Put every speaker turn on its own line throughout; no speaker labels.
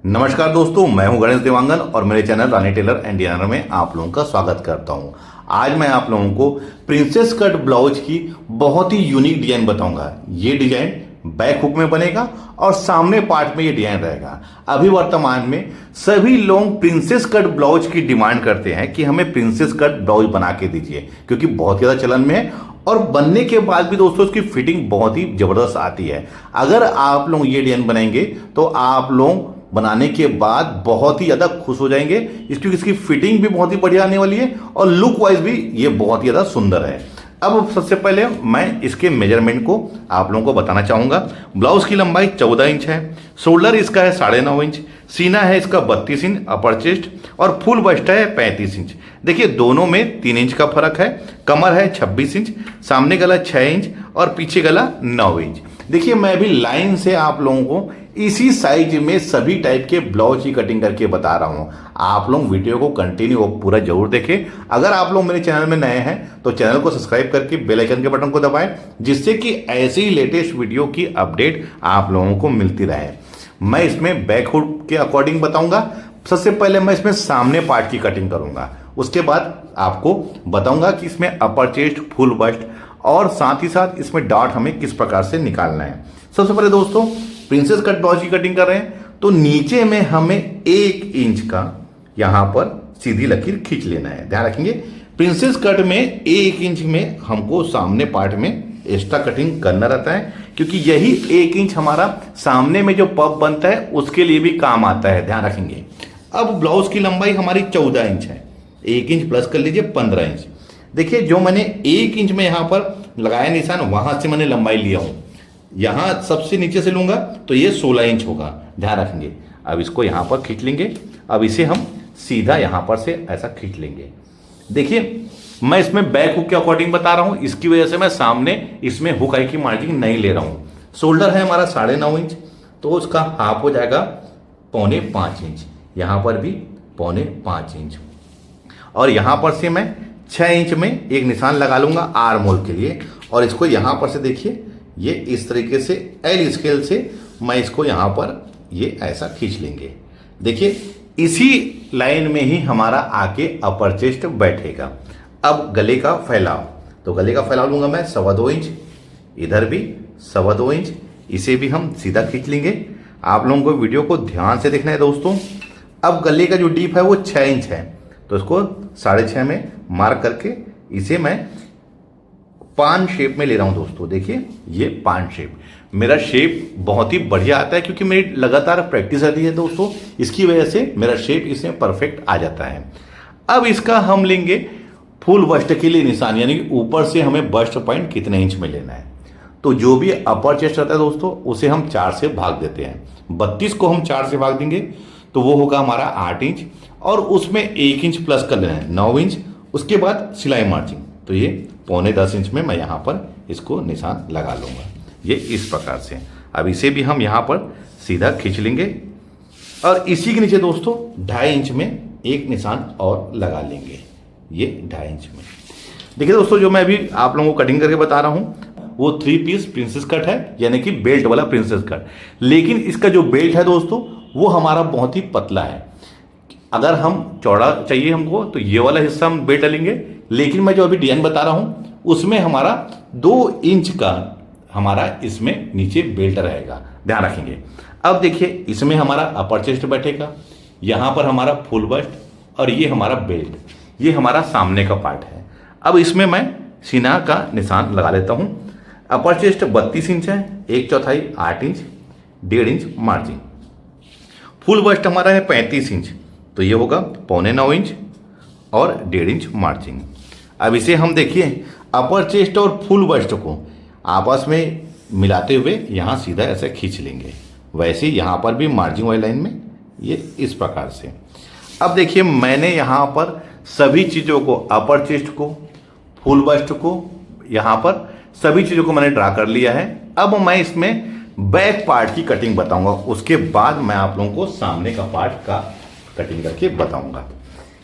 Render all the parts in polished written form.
नमस्कार दोस्तों, मैं हूं गणेश देवांगन और मेरे channel Rani tailor and designer में आप लोगों का स्वागत करता हूं। आज मैं आप लोगों को प्रिंसेस कट ब्लाउज की बहुत ही यूनिक डिजाइन बताऊंगा। ये डिजाइन बैक हुक में बनेगा और सामने पार्ट में ये डिजाइन रहेगा। अभी वर्तमान में सभी लोग प्रिंसेस कट ब्लाउज की डिमांड करते हैं कि हमें प्रिंसेस कट ब्लाउज बना के दीजिए, क्योंकि बहुत ज़्यादा चलन में है और बनने के बाद भी दोस्तों उसकी फिटिंग बहुत ही ज़बरदस्त आती है। अगर आप लोग ये डिजाइन बनाएंगे तो आप लोग बनाने के बाद बहुत ही ज़्यादा खुश हो जाएंगे, क्योंकि इसकी फिटिंग भी बहुत ही बढ़िया आने वाली है और लुक वाइज भी ये बहुत ही ज़्यादा सुंदर है। अब सबसे पहले मैं इसके मेजरमेंट को आप लोगों को बताना चाहूँगा। ब्लाउज की लंबाई 14 इंच है, शोल्डर इसका है 9.5 इंच, सीना है इसका 32 इंच, अपर चेस्ट और फुल बस्ट है 35 इंच। देखिए दोनों में 3 इंच का फर्क है। कमर है 26 इंच, सामने गला 6 इंच और पीछे गला 9 इंच। देखिए मैं भी लाइन से आप लोगों को इसी साइज में सभी टाइप के ब्लाउज की कटिंग करके बता रहा हूं। आप लोग वीडियो को कंटिन्यू पूरा जरूर देखें। अगर आप लोग मेरे चैनल में नए हैं तो चैनल को सब्सक्राइब करके बेल आइकन के बटन को दबाएं, जिससे कि ऐसी ही लेटेस्ट वीडियो की अपडेट आप लोगों को मिलती रहे। मैं इसमें बैक हुक के अकॉर्डिंग बताऊंगा। सबसे पहले मैं इसमें सामने पार्ट की कटिंग करूंगा, उसके बाद आपको बताऊंगा कि इसमें अपर चेस्ट, फुल बस्ट और साथ ही साथ इसमें डॉट हमें किस प्रकार से निकालना है। सबसे पहले दोस्तों प्रिंसेस कट ब्लाउज की कटिंग कर रहे हैं तो नीचे में हमें 1 इंच का यहां पर सीधी लकीर खींच लेना है। ध्यान रखेंगे प्रिंसेस कट में 1 इंच में हमको सामने पार्ट में एक्स्ट्रा कटिंग करना रहता है, क्योंकि यही 1 इंच हमारा सामने में जो पफ बनता है उसके लिए भी काम आता है। ध्यान रखेंगे। अब ब्लाउज की लंबाई हमारी 14 इंच है, 1 इंच प्लस कर लीजिए 15 इंच। देखिए जो मैंने 1 इंच में यहां पर लगाया निशान, वहां से मैंने लंबाई लिया हूं। यहां सबसे नीचे से लूंगा तो ये 16 इंच होगा। ध्यान रखेंगे। अब इसको यहां पर खींच लेंगे। अब इसे हम सीधा यहां पर से ऐसा खींच लेंगे। देखिए मैं इसमें बैक हुक के अकॉर्डिंग बता रहा हूं, इसकी वजह से मैं सामने इसमें हुक आई की मार्जिन नहीं ले रहा हूं। शोल्डर है हमारा 9.5 इंच, तो उसका हाफ हो जाएगा 4.25 इंच। यहां पर भी 4.25 इंच और यहां पर से मैं 6 इंच में एक निशान लगा लूंगा आर्म होल के लिए। और इसको यहां पर से देखिए ये इस तरीके से एल स्केल से मैं इसको यहां पर ये ऐसा खींच लेंगे। देखिए इसी लाइन में ही हमारा आके अपर चेस्ट बैठेगा। अब गले का फैलाव, तो गले का फैलाव लूंगा मैं 2.25 इंच, इधर भी 2.25 इंच, इसे भी हम सीधा खींच लेंगे। आप लोगों को वीडियो को ध्यान से देखना है दोस्तों। अब गले का जो डीप है वो 6 इंच है, तो इसको 6.5 में मार्क करके इसे मैं पान शेप में ले रहा हूं दोस्तों। देखिए ये पान शेप, मेरा शेप बहुत ही बढ़िया आता है, क्योंकि मेरी लगातार प्रैक्टिस रहती है दोस्तों। इसकी वजह से मेरा शेप इसमें परफेक्ट आ जाता है। अब इसका हम लेंगे फुल बस्ट के लिए निशान, यानी कि ऊपर से हमें बस्ट पॉइंट कितने इंच में लेना है। तो जो भी अपर चेस्ट रहता है दोस्तों उसे हम 4 से भाग देते हैं। 32 को हम 4 से भाग देंगे तो वो होगा हमारा 8 इंच और उसमें 1 इंच प्लस कर लेना है 9 इंच। उसके बाद सिलाई मार्जिन, तो ये 9.25 इंच में मैं यहाँ पर इसको निशान लगा लूँगा, ये इस प्रकार से। अब इसे भी हम यहाँ पर सीधा खींच लेंगे और इसी के नीचे दोस्तों 2.5 इंच में एक निशान और लगा लेंगे, ये 2.5 इंच में। देखिए दोस्तों जो मैं अभी आप लोगों को कटिंग करके बता रहा हूँ वो 3 पीस प्रिंसेस कट है, यानी कि बेल्ट वाला प्रिंसेस कट। लेकिन इसका जो बेल्ट है दोस्तों वो हमारा बहुत ही पतला है। अगर हम चौड़ा चाहिए हमको तो ये वाला हिस्सा हम बेल्ट लेंगे, लेकिन मैं जो अभी डिजाइन बता रहा हूं उसमें हमारा 2 इंच का हमारा इसमें नीचे बेल्ट रहेगा। ध्यान रखेंगे। अब देखिए इसमें हमारा अपर चेस्ट बैठेगा, यहां पर हमारा फुल बस्ट और ये हमारा बेल्ट, ये हमारा सामने का पार्ट है। अब इसमें मैं सीना का निशान लगा लेता हूं। अपर चेस्ट 32 इंच है, 1/4 8 inch, 1.5 inch margin. Full bust हमारा है 35 इंच, तो ये होगा 9.25 इंच और 1.5 इंच मार्जिन। अब इसे हम देखिए अपर चेस्ट और फुल बस्ट को आपस में मिलाते हुए यहाँ सीधा ऐसे खींच लेंगे। वैसे यहाँ पर भी मार्जिन वाली लाइन में ये इस प्रकार से। अब देखिए मैंने यहाँ पर सभी चीज़ों को, अपर चेस्ट को, फुल बस्ट को, यहाँ पर सभी चीज़ों को मैंने ड्रा कर लिया है। अब मैं इसमें बैक पार्ट की कटिंग बताऊंगा, उसके बाद मैं आप लोगों को सामने का पार्ट का कटिंग करके बताऊंगा।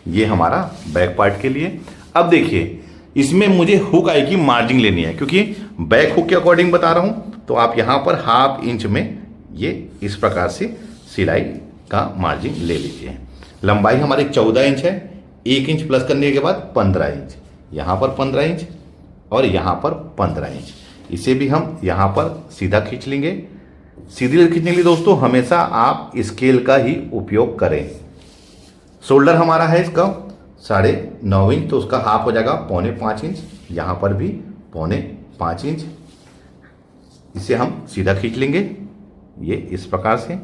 ये हमारा बैक पार्ट के लिए। अब देखिए इसमें मुझे हुक आई की मार्जिन लेनी है, क्योंकि बैक हुक के अकॉर्डिंग बता रहा हूं। तो आप यहां पर 1/2 इंच में ये इस प्रकार से सिलाई का मार्जिन ले लीजिए। लंबाई हमारी 14 इंच है, 1 इंच प्लस करने के बाद 15 इंच, यहाँ पर 15 इंच और यहाँ पर 15 इंच। इसे भी हम यहाँ पर सीधा खींच लेंगे। सीधी खींचने के लिए दोस्तों हमेशा आप स्केल का ही उपयोग करें। शोल्डर हमारा है इसका 9.5 इंच, तो उसका हाफ हो जाएगा 4.25 इंच, यहाँ पर भी 4.25 इंच। इसे हम सीधा खींच लेंगे ये इस प्रकार से।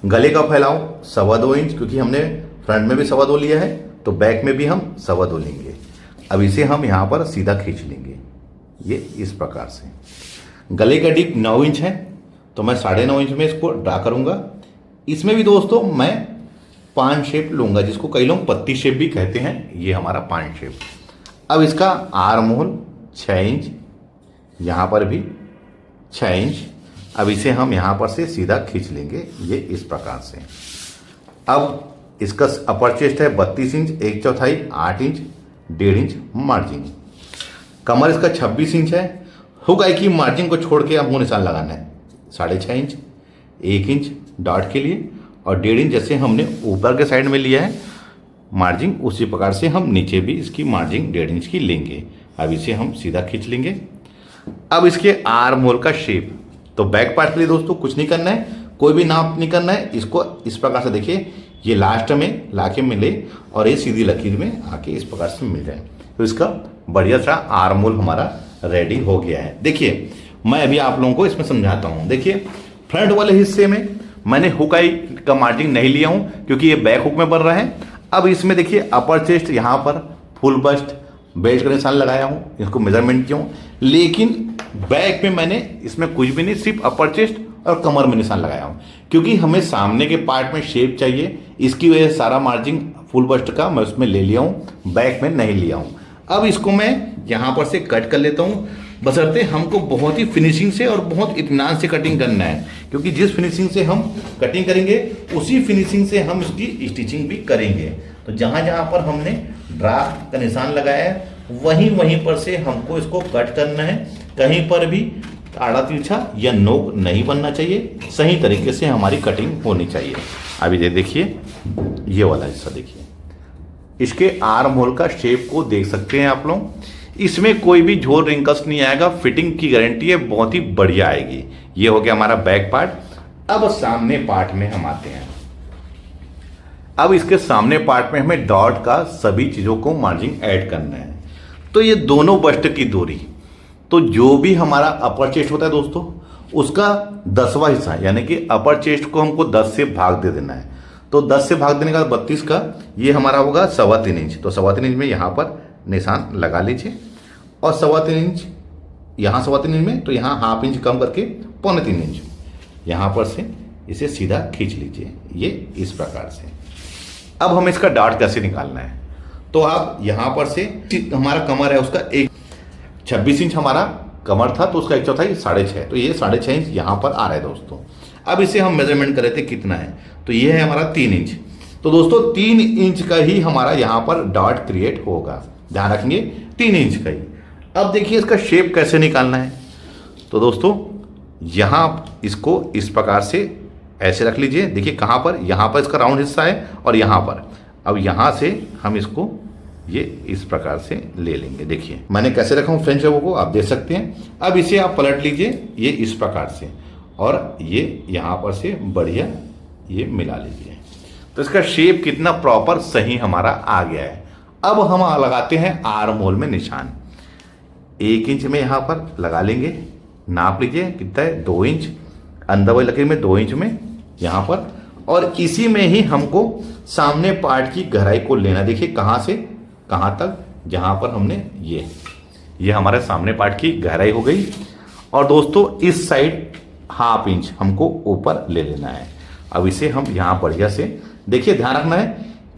गले का फैलाव 2.25 इंच, क्योंकि हमने फ्रंट में भी 2.25 लिया है तो बैक में भी हम 2.25 लेंगे। अब इसे हम यहाँ पर सीधा खींच लेंगे ये इस प्रकार से। गले का डीप 9 इंच है, तो मैं 9.5 इंच में इसको ड्रा करूंगा। इसमें भी दोस्तों मैं पान शेप लूंगा, जिसको कई लोग पत्ती शेप भी कहते हैं, ये हमारा पान शेप। अब इसका आर्म होल 6 इंच, यहाँ पर भी 6 इंच। अब इसे हम यहाँ पर से सीधा खींच लेंगे ये इस प्रकार से। अब इसका अपर चेस्ट है 32 इंच, 1/4 8 इंच, 1.5 इंच मार्जिन। कमर इसका 26 इंच है। हुक आई की मार्जिन को छोड़ के हमको निशान लगाना है 6.5 इंच, 1 इंच डॉट के लिए और 1.5 इंच जैसे हमने ऊपर के साइड में लिया है मार्जिन, उसी प्रकार से हम नीचे भी इसकी मार्जिन 1.5 इंच की लेंगे। अब इसे हम सीधा खींच लेंगे। अब इसके आर्म होल का शेप, तो बैक पार्ट के लिए दोस्तों कुछ नहीं करना है, कोई भी नाप नहीं करना है। इसको इस प्रकार से देखिए, ये लास्ट में लाके मिले और ये सीधी लकीर में आके इस प्रकार से मिल जाए, तो इसका बढ़िया सा आर्म होल हमारा रेडी हो गया है। देखिए मैं अभी आप लोगों को इसमें समझाता हूँ। देखिए फ्रंट वाले हिस्से में मैंने हुक आई का मार्जिन नहीं लिया हूँ, क्योंकि ये बैक हुक में बन रहा है। अब इसमें देखिए अपर चेस्ट यहाँ पर फुल बस्ट बेल्ट का निशान लगाया हूँ, इसको मेजरमेंट किया हूँ। लेकिन बैक में मैंने इसमें कुछ भी नहीं, सिर्फ अपर चेस्ट और कमर में निशान लगाया हूँ, क्योंकि हमें सामने के पार्ट में शेप चाहिए। इसकी वजह से सारा मार्जिन फुल बस्ट का मैं उसमें ले लिया हूँ, बैक में नहीं लिया हूँ। अब इसको मैं यहाँ पर से कट कर लेता हूँ, बशर्ते हमको बहुत ही फिनिशिंग से और बहुत इत्मीनान से कटिंग करना है, क्योंकि जिस फिनिशिंग से हम कटिंग करेंगे उसी फिनिशिंग से हम इसकी स्टिचिंग भी करेंगे। तो जहाँ जहाँ पर हमने ड्रा का निशान लगाया है वहीं पर से हमको इसको कट करना है। कहीं पर भी आड़ा तिरछा या नोक नहीं बनना चाहिए, सही तरीके से हमारी कटिंग होनी चाहिए। अभी ये देखिए, ये वाला हिस्सा देखिए, इसके आर्म होल का शेप को देख सकते हैं आप लोग। इसमें कोई भी झोल रिंकल्स नहीं आएगा, फिटिंग की गारंटी है, बहुत ही बढ़िया आएगी। ये हो गया हमारा बैक पार्ट। अब सामने पार्ट में हम आते हैं। अब इसके सामने पार्ट में हमें डॉट का सभी चीज़ों को मार्जिन ऐड करना है। तो ये दोनों बस्ट की दूरी, तो जो भी हमारा अपर चेस्ट होता है दोस्तों, उसका 10वां हिस्सा, यानी कि अपर चेस्ट को हमको 10 से भाग दे देना है। तो 10 से भाग देने का 32 का ये हमारा होगा 3.25 इंच। तो 3.25 इंच में यहाँ पर निशान लगा लीजिए और 3.25 इंच यहाँ 3.25 इंच में, तो यहाँ हाफ इंच कम करके 3.25 इंच यहाँ पर से इसे सीधा खींच लीजिए ये इस प्रकार से। अब हमें इसका डार्ट कैसे निकालना है, तो आप यहाँ पर से हमारा कमर है उसका 26 इंच हमारा कमर था, तो उसका 1/4 6.5, तो ये 6.5 इंच यहाँ पर आ रहा है दोस्तों। अब इसे हम मेजरमेंट कर रहे थे कितना है, तो ये है हमारा 3 इंच। तो दोस्तों 3 इंच का ही हमारा यहाँ पर डॉट क्रिएट होगा, ध्यान रखेंगे 3 इंच का ही। अब देखिए इसका शेप कैसे निकालना है, तो दोस्तों यहाँ इसको इस प्रकार से ऐसे रख लीजिए। देखिए कहाँ पर, यहाँ पर इसका राउंड हिस्सा है और यहाँ पर। अब यहाँ से हम इसको ये इस प्रकार से ले लेंगे। देखिए मैंने कैसे रखा हूँ फ्रेंच लोगों को आप देख सकते हैं। अब इसे आप पलट लीजिए ये इस प्रकार से और ये यहाँ पर से बढ़िया ये मिला लीजिए। तो इसका शेप कितना प्रॉपर सही हमारा आ गया है। अब हम लगाते हैं आर्म होल में निशान। 1 इंच में यहाँ पर लगा लेंगे, नाप लीजिए कितना है 2 इंच, अंदर वाली लकीर में 2 इंच में यहाँ पर, और इसी में ही हमको सामने पार्ट की गहराई को लेना। देखिए कहाँ से कहाँ तक, जहाँ पर हमने ये हमारे सामने पार्ट की गहराई हो गई। और दोस्तों इस साइड हाफ इंच हमको ऊपर ले लेना है। अब इसे हम यहाँ बढ़िया से देखिए, ध्यान रखना है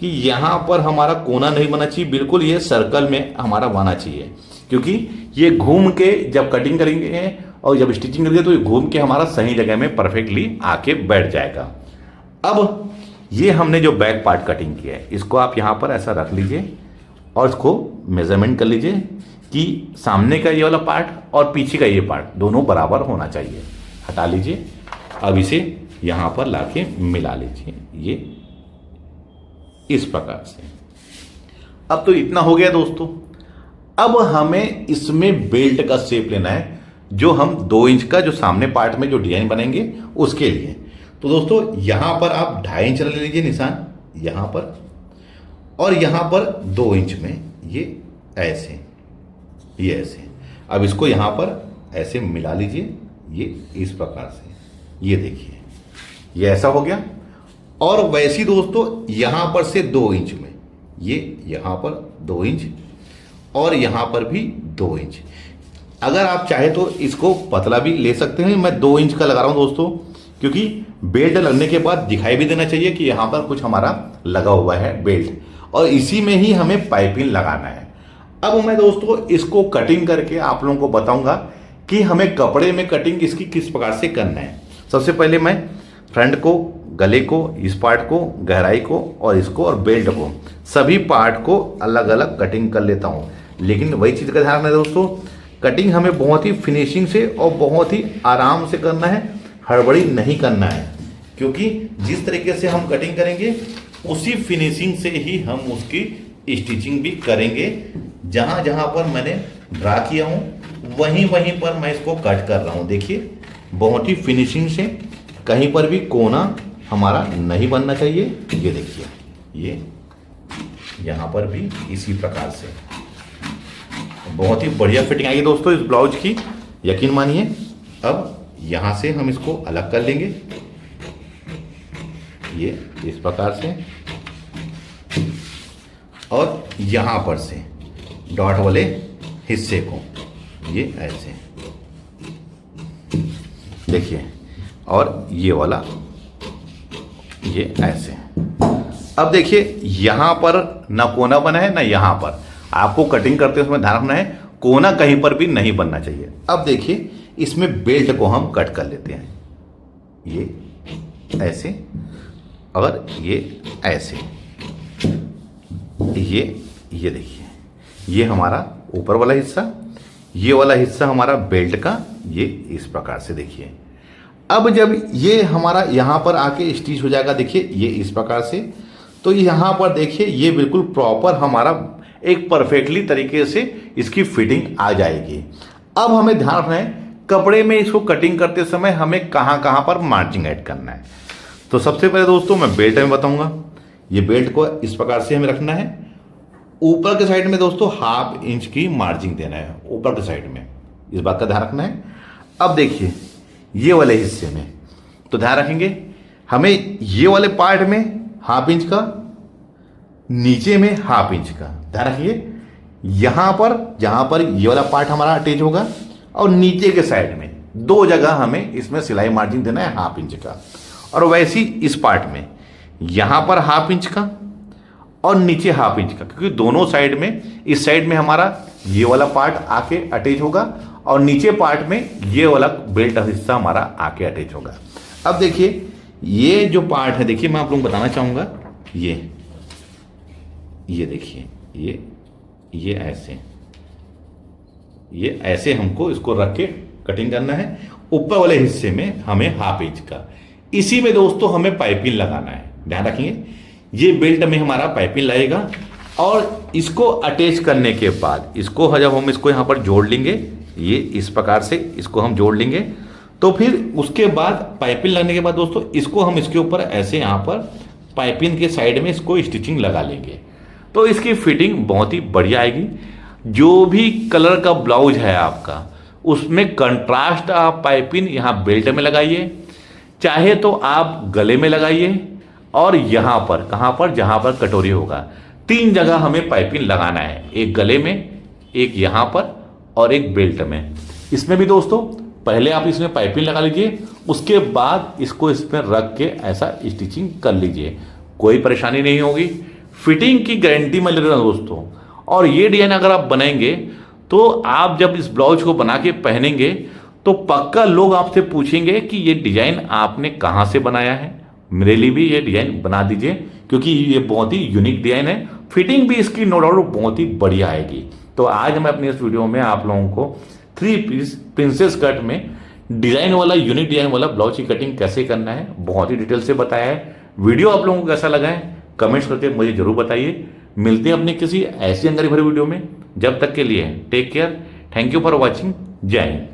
कि यहाँ पर हमारा कोना नहीं बना चाहिए, बिल्कुल ये सर्कल में हमारा बना चाहिए, क्योंकि ये घूम के जब कटिंग करेंगे और जब स्टिचिंग करेंगे तो ये घूम के हमारा सही जगह में परफेक्टली आके बैठ जाएगा। अब ये हमने जो बैक पार्ट कटिंग किया है इसको आप यहाँ पर ऐसा रख लीजिए और इसको मेजरमेंट कर लीजिए कि सामने का ये वाला पार्ट और पीछे का ये पार्ट दोनों बराबर होना चाहिए। हटा लीजिए। अब इसे यहां पर लाके मिला लीजिए, ये इस प्रकार से। अब तो इतना हो गया दोस्तों। अब हमें इसमें बेल्ट का शेप लेना है, जो हम 2 इंच का जो सामने पार्ट में जो डिजाइन बनाएंगे उसके लिए। तो दोस्तों यहां पर आप 2.5 इंच ले लीजिए निशान, यहां पर, और यहां पर 2 इंच में ये ऐसे, ये ऐसे। अब इसको यहां पर ऐसे मिला लीजिए, ये इस प्रकार से, ये देखिए ये ऐसा हो गया। और वैसी दोस्तों यहां पर से 2 इंच में, ये यहां पर 2 इंच और यहां पर भी 2 इंच। अगर आप चाहे तो इसको पतला भी ले सकते हैं, मैं 2 इंच का लगा रहा हूं दोस्तों, क्योंकि बेल्ट लगने के बाद दिखाई भी देना चाहिए कि यहां पर कुछ हमारा लगा हुआ है बेल्ट, और इसी में ही हमें पाइपिंग लगाना है। अब मैं दोस्तों इसको कटिंग करके आप लोगों को बताऊंगा कि हमें कपड़े में कटिंग इसकी किस प्रकार से करना है। सबसे पहले मैं फ्रंट को, गले को, इस पार्ट को, गहराई को और इसको और बेल्ट को, सभी पार्ट को अलग अलग कटिंग कर लेता हूं। लेकिन वही चीज़ का ध्यान रखना है दोस्तों, कटिंग हमें बहुत ही फिनिशिंग से और बहुत ही आराम से करना है, हड़बड़ी नहीं करना है, क्योंकि जिस तरीके से हम कटिंग करेंगे उसी फिनिशिंग से ही हम उसकी स्टिचिंग भी करेंगे। जहां जहां पर मैंने ड्रा किया हूं वहीं वहीं पर मैं इसको कट कर रहा हूं। देखिए बहुत ही फिनिशिंग से, कहीं पर भी कोना हमारा नहीं बनना चाहिए। ये देखिए, ये यहां पर भी इसी प्रकार से बहुत ही बढ़िया फिटिंग आएगी दोस्तों इस ब्लाउज की, यकीन मानिए। अब यहां से हम इसको अलग कर लेंगे, ये इस प्रकार से, और यहां पर से डॉट वाले हिस्से को ये ऐसे देखिए, और ये वाला ये ऐसे। अब देखिए यहां पर ना कोना बना है ना यहां पर, आपको कटिंग करते समय ध्यान रखना है कोना कहीं पर भी नहीं बनना चाहिए। अब देखिए इसमें बेल्ट को हम कट कर लेते हैं, ये ऐसे और ये ऐसे, ये देखिए ये हमारा ऊपर वाला हिस्सा, ये वाला हिस्सा हमारा बेल्ट का, ये इस प्रकार से देखिए। अब जब ये हमारा यहां पर आके स्टिच हो जाएगा, देखिए ये इस प्रकार से, तो यहां पर देखिए ये बिल्कुल प्रॉपर हमारा एक परफेक्टली तरीके से इसकी फिटिंग आ जाएगी। अब हमें ध्यान रखना है कपड़े में इसको कटिंग करते समय हमें कहां कहां पर मार्जिन ऐड करना है। तो सबसे पहले दोस्तों मैं बेल्ट में बताऊंगा। ये बेल्ट को इस प्रकार से हमें रखना है, ऊपर के साइड में दोस्तों 1/2 इंच की मार्जिन देना है, ऊपर के साइड में, इस बात का ध्यान रखना है। अब देखिए ये वाले हिस्से में तो ध्यान रखेंगे हमें ये वाले पार्ट में 1/2 इंच का, नीचे में 1/2 इंच का, ध्यान रखिए। यहां पर जहां पर ये वाला पार्ट हमारा अटैच होगा और नीचे के साइड में 2 जगह हमें इसमें सिलाई मार्जिन देना है 1/2 इंच का। और वैसे ही इस पार्ट में यहां पर 1/2 इंच का और नीचे 1/2 इंच का, क्योंकि दोनों साइड में, इस साइड में हमारा ये वाला पार्ट आके अटैच होगा और नीचे पार्ट में ये वाला बेल्ट हिस्सा हमारा आके अटैच होगा। अब देखिए ये जो पार्ट है, देखिए मैं आप लोगों को बताना चाहूंगा, ये देखिए ये ऐसे, ये ऐसे हमको इसको रख के कटिंग करना है। ऊपर वाले हिस्से में हमें 1/2 इंच का, इसी में दोस्तों हमें पाइपिंग लगाना है, ध्यान रखिए। ये बेल्ट में हमारा पाइपिंग लगेगा और इसको अटैच करने के बाद इसको जब हम इसको यहां पर जोड़ लेंगे, ये इस प्रकार से इसको हम जोड़ लेंगे, तो फिर उसके बाद पाइपिंग लगने के बाद दोस्तों इसको हम इसके ऊपर ऐसे यहां पर पाइपिंग के साइड में इसको स्टिचिंग लगा लेंगे, तो इसकी फिटिंग बहुत ही बढ़िया आएगी। जो भी कलर का ब्लाउज है आपका, उसमें कंट्रास्ट आप पाइपिंग यहाँ बेल्ट में लगाइए, चाहे तो आप गले में लगाइए, और यहाँ पर कहाँ पर, जहाँ पर कटोरी होगा, 3 जगह हमें पाइपिंग लगाना है, एक गले में, एक यहाँ पर और एक बेल्ट में। इसमें भी दोस्तों पहले आप इसमें पाइपिंग लगा लीजिए, उसके बाद इसको इसमें रख के ऐसा स्टिचिंग कर लीजिए, कोई परेशानी नहीं होगी। फिटिंग की गारंटी मैं ले रहा हूँ दोस्तों। और ये डिजाइन अगर आप बनाएंगे तो आप जब इस ब्लाउज को बना के पहनेंगे तो पक्का लोग आपसे पूछेंगे कि ये डिजाइन आपने कहाँ से बनाया है, मेरे लिए भी ये डिजाइन बना दीजिए, क्योंकि ये बहुत ही यूनिक डिजाइन है। फिटिंग भी इसकी नो डाउट बहुत ही बढ़िया आएगी। तो आज मैं अपनी इस वीडियो में आप लोगों को 3 पीस प्रिंसेस कट में डिजाइन वाला यूनिक डिजाइन वाला ब्लाउज की कटिंग कैसे करना है बहुत ही डिटेल से बताया है। वीडियो आप लोगों को कैसा लगा है कमेंट्स करके मुझे जरूर बताइए। मिलते हैं अपने किसी ऐसी जानकारी भरे वीडियो में, जब तक के लिए take care, thank you for watching, Jai Hind.